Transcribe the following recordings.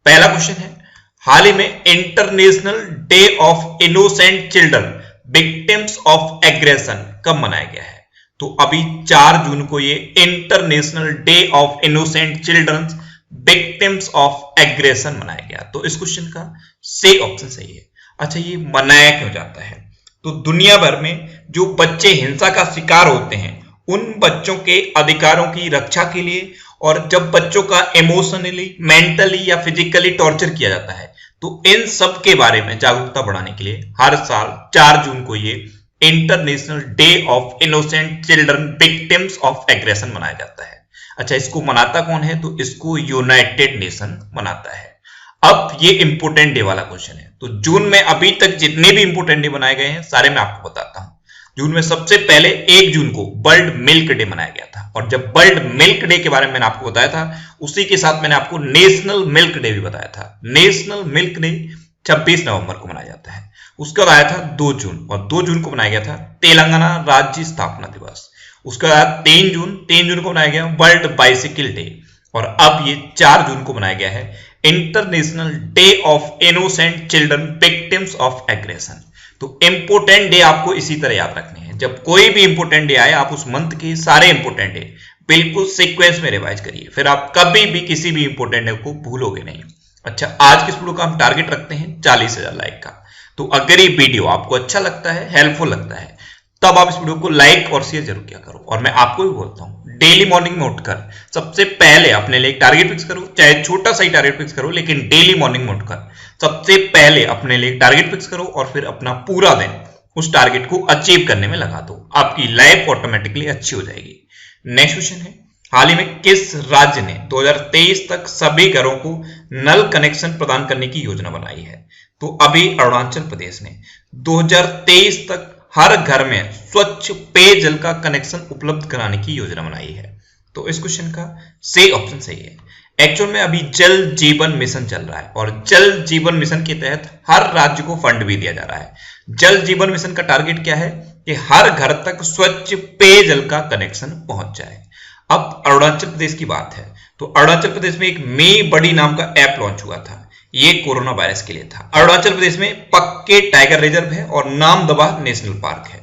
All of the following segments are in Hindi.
पहला क्वेश्चन है, हाल ही में international day of innocent children victims of aggression कब मनाया गया है? तो अभी 4 जून को ये international day of innocent children victims of aggression मनाया गया। तो इस क्वेश्चन का सी ऑप्शन सही है। अच्छा, ये मनाया क्यों जाता है? तो दुनिया भर में जो बच्चे हिंसा का शिकार होते हैं उन बच्चों के अधिकारों की रक्षा के लिए, और जब बच्चों का इमोशनली, मेंटली या फिजिकली टॉर्चर किया जाता है, तो इन सब के बारे में जागरूकता बढ़ाने के लिए हर साल 4 जून को ये international day of innocent children victims of aggression मनाया जाता है। अच्छा, इसको मनाता कौन है? तो इसको यूनाइटेड नेशन मनाता है। अब ये इंपोर्टेंट डे वाला क्वेश्चन है। तो जून में अभी तक जितने भी इंपोर्टेंट डे बनाए गए हैं सारे मैं आपको बताता हूं। जून में सबसे पहले 1 जून को वर्ल्ड मिल्क डे मनाया गया था, और जब वर्ल्ड मिल्क डे के बारे में मैंने आपको बताया था, उसी के साथ मैंने आपको नेशनल मिल्क डे भी बताया था। नेशनल मिल्क डे 26 नवंबर को मनाया जाता है। उसके बाद आया था 2 जून, और 2 जून को मनाया गया था तेलंगाना राज्य स्थापना दिवस। उसके बाद 3 जून को मनाया गया वर्ल्ड बाइसिकल डे, और अब ये 4 जून को मनाया गया है international day of innocent children victims of aggression. तो इंपोर्टेंट डे आपको इसी तरह याद रखने हैं। जब कोई भी इंपोर्टेंट डे आए, आप उस मंथ के सारे इंपोर्टेंट डे बिल्कुल सीक्वेंस में रिवाइज करिए, फिर आप कभी भी किसी भी इंपोर्टेंट डे को भूलोगे नहीं। अच्छा, आज के इस वीडियो का हम टारगेट रखते हैं 40,000 लाइक का। तो अगर ये वीडियो आपको अच्छा लगता है, हेल्पफुल लगता है, तब आप इस वीडियो को लाइक और शेयर जरूर किया करो। और मैं आपको भी बोलता हूं, डेली मॉर्निंग में उठकर सबसे पहले अपने लिए एक टारगेट फिक्स करो, चाहे छोटा सा ही टारगेट फिक्स करो, लेकिन डेली मॉर्निंग में उठकर सबसे पहले अपने लिए एक टारगेट फिक्स करो, और फिर अपना पूरा दिन उस टारगेट को अचीव करने में लगा दो। आपकी लाइफ ऑटोमेटिकली अच्छी हो जाएगी। नेक्स्ट क्वेश्चन है, हाल ही में किस राज्य ने 2023 तक सभी घरों को नल कनेक्शन प्रदान करने की योजना बनाई है? तो अभी अरुणाचल प्रदेश ने 2023 तक हर घर में स्वच्छ पेयजल का कनेक्शन उपलब्ध कराने की योजना बनाई है। तो इस क्वेश्चन का सही ऑप्शन सही है। एक्चुअल में अभी जल जीवन मिशन चल रहा है, और जल जीवन मिशन के तहत हर राज्य को फंड भी दिया जा रहा है। जल जीवन मिशन का टारगेट क्या है कि हर घर तक स्वच्छ पेयजल का कनेक्शन पहुंच जाए। अब अरुणाचल प्रदेश की बात है, तो अरुणाचल प्रदेश में एक मी बड़ी नाम का ऐप लॉन्च हुआ था। ये कोरोना वायरस के लिए था। अरुणाचल प्रदेश में पक्के टाइगर रिजर्व है और नामदफा नेशनल पार्क है,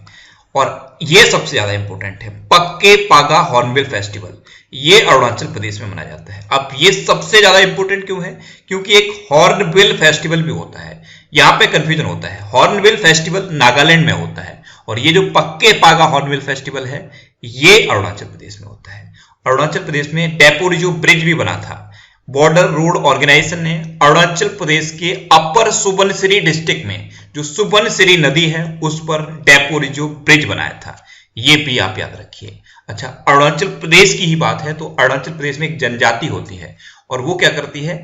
और ये सबसे ज्यादा इंपॉर्टेंट है, पक्के पागा हॉर्नबिल फेस्टिवल, ये अरुणाचल प्रदेश में मनाया जाता है। अब ये सबसे ज्यादा इंपॉर्टेंट क्यों है? क्योंकि एक हॉर्नबिल फेस्टिवल भी होता है। यहां पे कंफ्यूजन होता है, हॉर्नबिल फेस्टिवल नागालैंड में होता है, और ये जो पक्के पागा हॉर्नबिल फेस्टिवल है ये अरुणाचल प्रदेश में होता है। अरुणाचल प्रदेश में डेपोरिजो ब्रिज भी बना था। बॉर्डर रोड ऑर्गेनाइजेशन ने अरुणाचल प्रदेश के अपर सुबनसिरी डिस्ट्रिक्ट में जो सुबनसिरी नदी है उस पर डेपोरिजो ब्रिज बनाया था। ये भी आप याद रखिए। अच्छा, अरुणाचल प्रदेश की ही बात है, तो अरुणाचल प्रदेश में एक जनजाति होती है, और वो क्या करती है?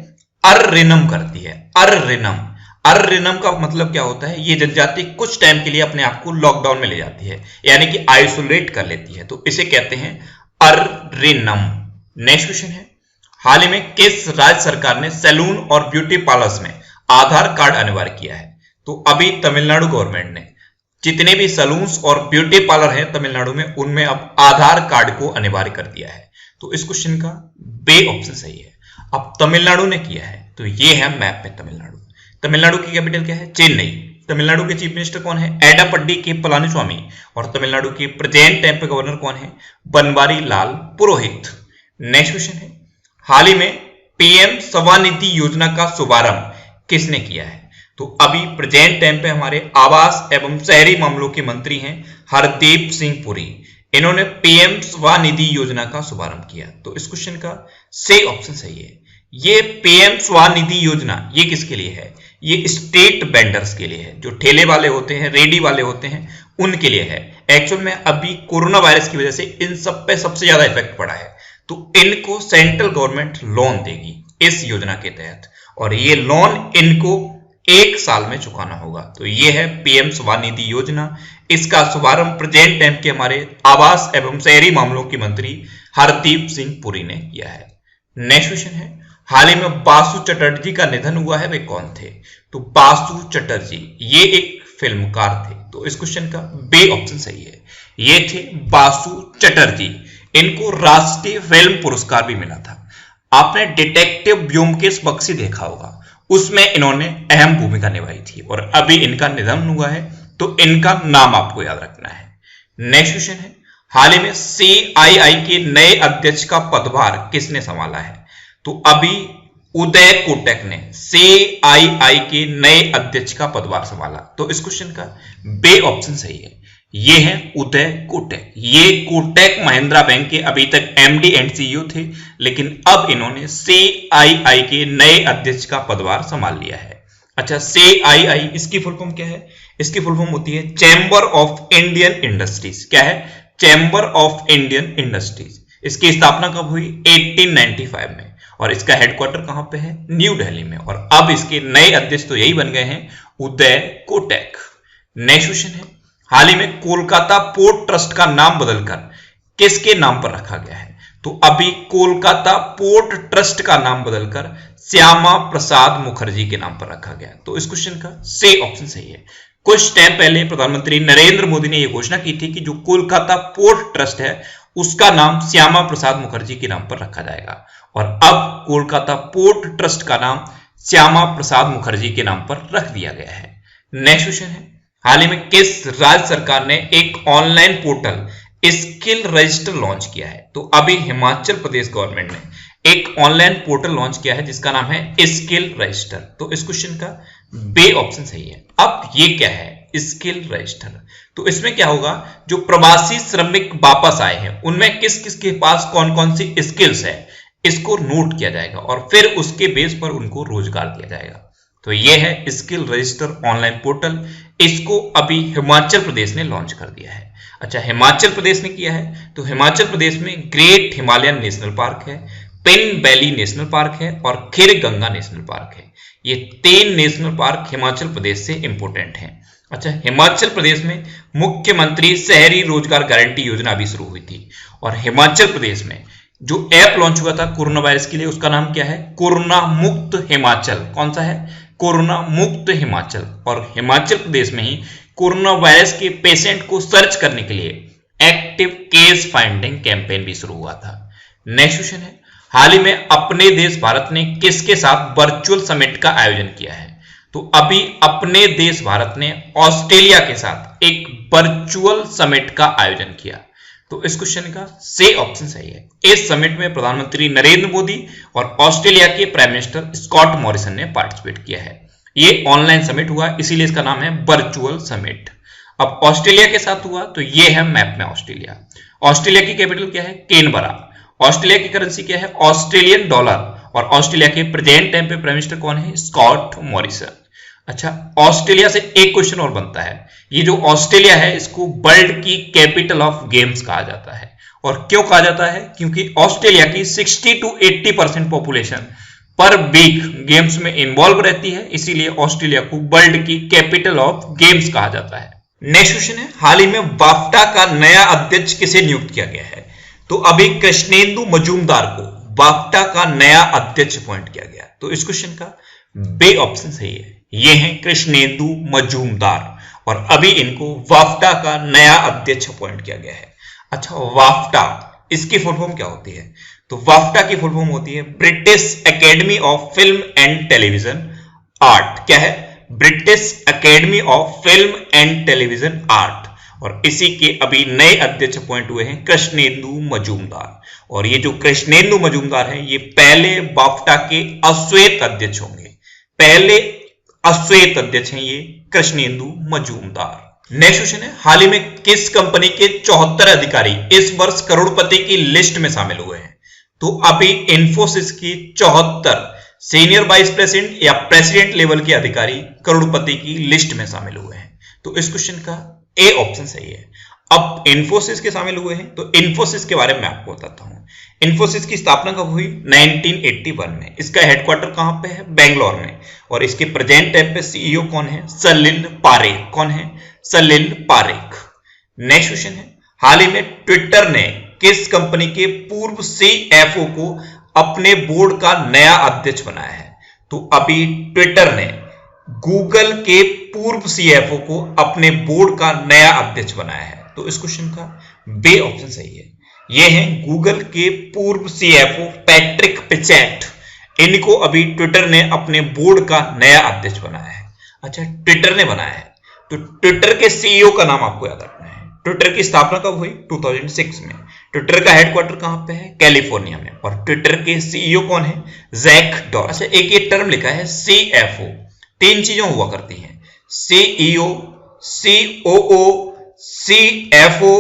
अर्रिनम करती है। अर्रिनम का मतलब क्या होता है? ये जनजाति कुछ टाइम के लिए अपने आप को लॉकडाउन में ले जाती है, यानी कि आइसोलेट कर लेती है, तो इसे कहते हैं अर्रिनम। नेक्स्ट क्वेश्चन है, हाल ही में किस राज्य सरकार ने सैलून और ब्यूटी पार्लर्स में आधार कार्ड अनिवार्य किया है? तो अभी तमिलनाडु गवर्नमेंट ने जितने भी सैलून्स और ब्यूटी पार्लर हैं तमिलनाडु में, उनमें अब आधार कार्ड को अनिवार्य कर दिया है। तो इस क्वेश्चन का बी ऑप्शन सही है। अब तमिलनाडु ने किया है, तो ये है मैप में तमिलनाडु। तमिलनाडु की कैपिटल क्या है? चेन्नई। तमिलनाडु के चीफ मिनिस्टर कौन है? एडापड्डी के पलानीस्वामी। और तमिलनाडु के प्रेजेंट टाइम पे गवर्नर कौन है? बनवारी लाल पुरोहित। नेक्स्ट क्वेश्चन है, हाल ही में पीएम स्वनिधि योजना का शुभारंभ किसने किया है? तो अभी प्रेजेंट टाइम पे हमारे आवास एवं शहरी मामलों के मंत्री हैं हरदीप सिंह पुरी। इन्होंने पीएम स्वनिधि योजना का शुभारंभ किया। तो इस क्वेश्चन का सही ऑप्शन सही है। ये पीएम स्वनिधि योजना ये किसके लिए है? ये स्ट्रीट वेंडर्स के लिए है, जो ठेले वाले होते हैं, रेडी वाले होते हैं, उनके लिए है। एक्चुअल में अभी कोरोना वायरस की वजह से इन सब पे सबसे ज्यादा इफेक्ट पड़ा है, तो इनको सेंट्रल गवर्नमेंट लोन देगी इस योजना के तहत, और ये लोन इनको 1 साल में चुकाना होगा। तो ये है पीएम स्वनिधि योजना। इसका शुभारंभ प्रेजेंट टाइम के हमारे आवास एवं शहरी मामलों के मंत्री हरदीप सिंह पुरी ने किया है। नेक्स्ट क्वेश्चन है, हाल ही में बासु चटर्जी का निधन हुआ है, वे कौन थे? तो बासु चटर्जी ये एक फिल्मकार थे। तो इस क्वेश्चन का बी ऑप्शन सही है। ये थे बासु चटर्जी। इनको राष्ट्रीय फिल्म पुरस्कार भी मिला था। आपने डिटेक्टिव ब्योमकेश बख्शी देखा होगा, उसमें इन्होंने अहम भूमिका निभाई थी और अभी इनका निधन हुआ है, तो इनका नाम आपको याद रखना है। नेक्स्ट क्वेश्चन है, हाल ही में सीआईआई के नए अध्यक्ष का पदभार किसने संभाला है? तो अभी उदय कोटक ने सीआईआई के नए अध्यक्ष का पदभार संभाला। तो इस क्वेश्चन का बे ऑप्शन सही है, ये है उदय कोटक। ये कोटक महिंद्रा बैंक के अभी तक एमडी एंड सीईओ थे, लेकिन अब इन्होंने सीआईआई के नए अध्यक्ष का पदभार संभाल लिया है। अच्छा, सीआईआई इसकी फुल फॉर्म क्या है? इसकी फुल फॉर्म होती है चैम्बर ऑफ इंडियन इंडस्ट्रीज। क्या है? Chamber of Indian industries. इसकी स्थापना कब हुई? 1895 में, और इसका हेडक्वार्टर कहां पे है? न्यू दिल्ली में। और अब इसके नए अध्यक्ष तो यही बन गए हैं, उदय कोटक। नेक्स्ट क्वेश्चन है, हाल ही में कोलकाता पोर्ट ट्रस्ट का नाम बदलकर किसके नाम पर रखा गया है? तो अभी कोलकाता पोर्ट ट्रस्ट का नाम बदलकर श्यामा प्रसाद मुखर्जी के नाम पर रखा गया। तो इस क्वेश्चन का सी ऑप्शन सही है। कुछ टाइम पहले प्रधानमंत्री नरेंद्र मोदी ने यह घोषणा की थी कि जो कोलकाता पोर्ट ट्रस्ट है उसका नाम श्यामा प्रसाद मुखर्जी के नाम पर रखा जाएगा, और अब कोलकाता पोर्ट ट्रस्ट का नाम श्यामा प्रसाद मुखर्जी के नाम पर रख दिया गया है। नेक्स्ट क्वेश्चन है, हाल ही में किस राज्य सरकार ने एक online portal skill register launch किया है? तो अभी हिमाचल प्रदेश गवर्नमेंट ने एक ऑनलाइन पोर्टल लॉन्च किया है जिसका नाम है स्किल रजिस्टर। तो इस क्वेश्चन का बे ऑप्शन सही है। अब ये क्या है स्किल रजिस्टर? तो इसमें क्या होगा, जो प्रवासी श्रमिक वापस आए हैं उनमें किस किस के पास कौन कौन सी स्किल्स है इसको नोट किया जाएगा और फिर उसके बेस पर उनको रोजगार दिया जाएगा। तो ये है स्किल रजिस्टर ऑनलाइन पोर्टल। इसको अभी हिमाचल प्रदेश ने लॉन्च कर दिया है। अच्छा, हिमाचल प्रदेश ने किया है तो हिमाचल प्रदेश में ग्रेट हिमालयन नेशनल पार्क है, पिन वैली नेशनल पार्क है और खीर गंगा नेशनल पार्क है। ये 3 नेशनल पार्क हिमाचल प्रदेश से इंपोर्टेंट हैं। अच्छा, हिमाचल प्रदेश में मुख्यमंत्री शहरी रोजगार गारंटी योजना अभी शुरू हुई थी, और हिमाचल प्रदेश में जो ऐप लॉन्च हुआ था कोरोना वायरस के लिए उसका नाम क्या है? कोरोना मुक्त हिमाचल। कौन सा है? कोरोना मुक्त हिमाचल। और हिमाचल प्रदेश में ही कोरोना वायरस के पेशेंट को सर्च करने के लिए एक्टिव केस फाइंडिंग कैंपेन भी शुरू हुआ था। नेक्स्ट क्वेश्चन है, हाल ही में अपने देश भारत ने किसके साथ वर्चुअल समिट का आयोजन किया है? तो अभी अपने देश भारत ने ऑस्ट्रेलिया के साथ एक वर्चुअल समिट का आयोजन किया। तो इस क्वेश्चन का सी ऑप्शन सही है। इस समिट में प्रधानमंत्री नरेंद्र मोदी और ऑस्ट्रेलिया के प्राइम मिनिस्टर स्कॉट मॉरिसन ने पार्टिसिपेट किया है। ये ऑनलाइन समिट हुआ, इसीलिए इसका नाम है वर्चुअल समिट। अब ऑस्ट्रेलिया के साथ हुआ तो ये है मैप में ऑस्ट्रेलिया। ऑस्ट्रेलिया की कैपिटल क्या है? कैनबरा। ऑस्ट्रेलिया की करेंसी क्या है? Australian dollar. और ऑस्ट्रेलिया के प्रेजेंट टाइम पे प्राइम मिनिस्टर कौन है? Scott Morrison. अच्छा, ऑस्ट्रेलिया से एक क्वेश्चन और बनता है, ये जो ऑस्ट्रेलिया है इसको वर्ल्ड की कैपिटल ऑफ गेम्स कहा जाता है। और क्यों कहा जाता है? क्योंकि ऑस्ट्रेलिया की 60 to 80% पॉपुलेशन पर वीक गेम्स में इन्वॉल्व रहती है, इसीलिए ऑस्ट्रेलिया को वर्ल्ड की कैपिटल ऑफ गेम्स कहा जाता है। नेक्स्ट क्वेश्चन है, हाल ही में वाफ्टा का नया अध्यक्ष किसे नियुक्त किया गया है? तो अभी कृष्णेंदु मजूमदार को वाफ्टा का नया अध्यक्ष अपॉइंट किया गया। तो इस क्वेश्चन का बे ऑप्शन सही है, ये हैं कृष्णेंदु मजूमदार, और अभी इनको वाफ्टा का नया अध्यक्ष अपॉइंट किया गया है। अच्छा, वाफ्टा इसकी फुल फॉर्म क्या होती है? तो वाफ्टा की फुल फॉर्म होती है British academy of film and television art. क्या है? British academy of film and television art. और इसी के अभी नए अध्यक्ष अपॉइंट हुए हैं कृष्णेंदु मजूमदार। और ये जो कृष्णेंदु मजूमदार हैं ये पहले वाफ्टा के अश्वेत अध्यक्ष होंगे। पहले अश्वेत अध्यक्ष हैं ये कृष्णेंदु मजूमदार। नेक्स्ट क्वेश्चन है, हाल ही में किस कंपनी के 74 अधिकारी इस वर्ष करोड़पति की लिस्ट में शामिल हुए हैं? तो अभी इंफोसिस की 74 सीनियर वाइस प्रेसिडेंट या प्रेसिडेंट लेवल के अधिकारी करोड़पति की लिस्ट में शामिल हुए हैं। तो इस क्वेश्चन का ए ऑप्शन सही है। अब इंफोसिस के शामिल हुए हैं तो इंफोसिस के बारे में आपको बताता हूं। इंफोसिस की स्थापना कब हुई? 1981 में। इसका हेडक्वार्टर कहां पे है? बेंगलोर में। और इसके प्रेजेंट टाइम पे सीईओ कौन है? सलिल पारेख। कौन है? सलिल पारेख। नेक्स्ट क्वेश्चन है, हाल ही में ट्विटर ने किस कंपनी के पूर्व सीएफओ को अपने बोर्ड का नया अध्यक्ष बनाया है? तो अभी ट्विटर ने गूगल के पूर्व सीएफओ को अपने बोर्ड का नया अध्यक्ष बनाया है। तो इस क्वेश्चन का बे ऑप्शन सही है। ये हैं गूगल के पूर्व सीएफओ पैट्रिक पिचेट। इनको अभी ट्विटर ने अपने बोर्ड का नया अध्यक्ष बनाया है। अच्छा, ट्विटर ने बनाया है तो ट्विटर के सीईओ का नाम आपको याद रखना है। ट्विटर की स्थापना कब हुई? 2006 में। ट्विटर का हेडक्वार्टर कहां पे है? कैलिफोर्निया में। और ट्विटर के सीईओ कौन है? Jack Dorsey. अच्छा, एक ये टर्म लिखा है सीएफओ। तीन चीजें हुआ करती हैं, सीईओ, सीओओ, सीएफओ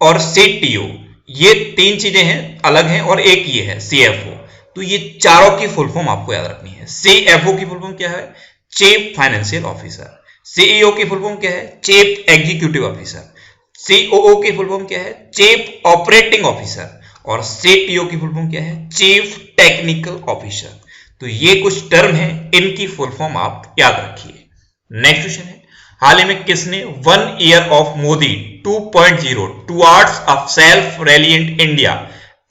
और सीटीओ। ये तीन चीजें हैं, अलग हैं, और एक ये है सीएफओ। तो ये चारों की फुल फॉर्म आपको याद रखनी है। सीएफओ की फुल फॉर्म क्या है? Chief financial officer. सीईओ की फुल फॉर्म क्या है? Chief executive officer. सीओओ की फुल फॉर्म क्या है? Chief operating officer. और सीटीओ की फुल फॉर्म क्या है? Chief technical officer. तो ये कुछ टर्म हैं, इनकी फुल फॉर्म आप याद रखिए। नेक्स्ट क्वेश्चन है, हाल ही में किसने 1 year of Modi 2.0 towards a self reliant India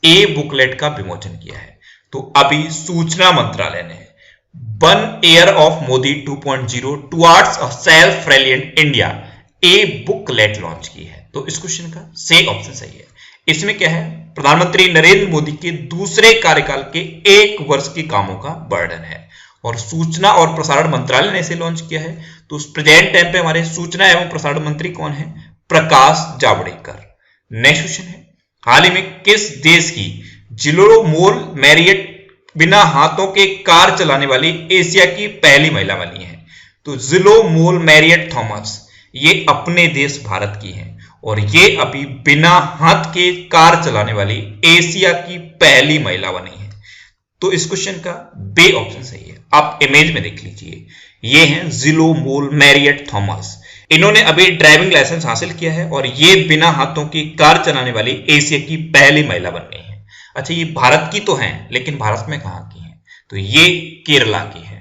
a booklet का विमोचन किया है? तो अभी सूचना मंत्रालय ने 1 year of Modi 2.0 towards a self reliant India a booklet launch की है। तो इस क्वेश्चन का सही ऑप्शन सही है। इसमें क्या है? प्रधानमंत्री नरेंद्र मोदी के दूसरे कार्यकाल के 1 वर्ष के कामों का वर्णन है और सूचना और प्रसारण मंत्रालय ने इसे लॉन्च किया है। तो उस प्रेजेंट टाइम पे हमारे सूचना एवं प्रसारण मंत्री कौन है? प्रकाश जावड़ेकर। नेक्स्ट क्वेश्चन है, हाल ही में किस देश की जिलोमोल मैरियट बिना हाथों के कार चलाने वाली एशिया की पहली महिला बनी है? तो जिलोमोल मैरियट थॉमस ये अपने देश भारत की हैं और ये अभी बिना हाथ के कार चलाने वाली एशिया की पहली महिला बनी है। तो इस क्वेश्चन का बे ऑप्शन सही है। आप इमेज में देख लीजिए, ये हैं जिलोमोल मैरियट थॉमस। इन्होंने अभी ड्राइविंग लाइसेंस हासिल किया है और ये बिना हाथों की कार चलाने वाली एशिया की पहली महिला बन गई है। अच्छा, ये भारत की तो हैं, लेकिन भारत में कहां की हैं? तो ये केरला की है।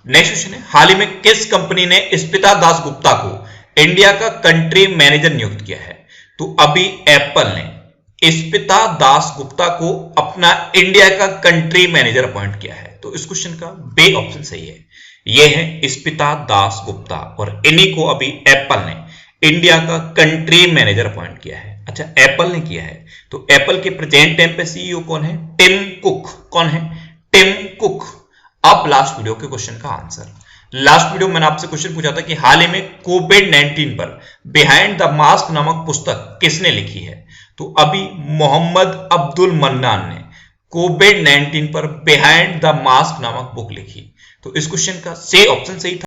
नेक्स्ट क्वेश्चन है, हाल ही में किस कंपनी ने स्पिता दास गुप्ता को इंडिया का कंट्री मैनेजर नियुक्त किया है? तो अभी एप्पल ने स्पिता दास गुप्ता को अपना इंडिया का कंट्री मैनेजर अपॉइंट किया है। तो इस क्वेश्चन का बे ऑप्शन सही है। ये है स्पिता दास गुप्ता और इन्हीं को अभी एप्पल ने इंडिया का कंट्री मैनेजर अपॉइंट किया है। अच्छा, एप्पल ने किया है तो एप्पल के प्रेजेंट टाइम पे सीईओ कौन है? Tim Cook. कौन है? Tim Cook. अब लास्ट वीडियो के क्वेश्चन का आंसर। लास्ट वीडियो मैंने आपसे क्वेश्चन पूछा था कि हाल ही में कोविड-19 पर बिहाइंड द मास्क नामक पुस्तक किसने लिखी है? तो अभी मोहम्मद अब्दुल मन्नान ने कोविड-19 पर बिहाइंड द मास्क नामक बुक लिखी। तो इस क्वेश्चन का सही ऑप्शन सही था।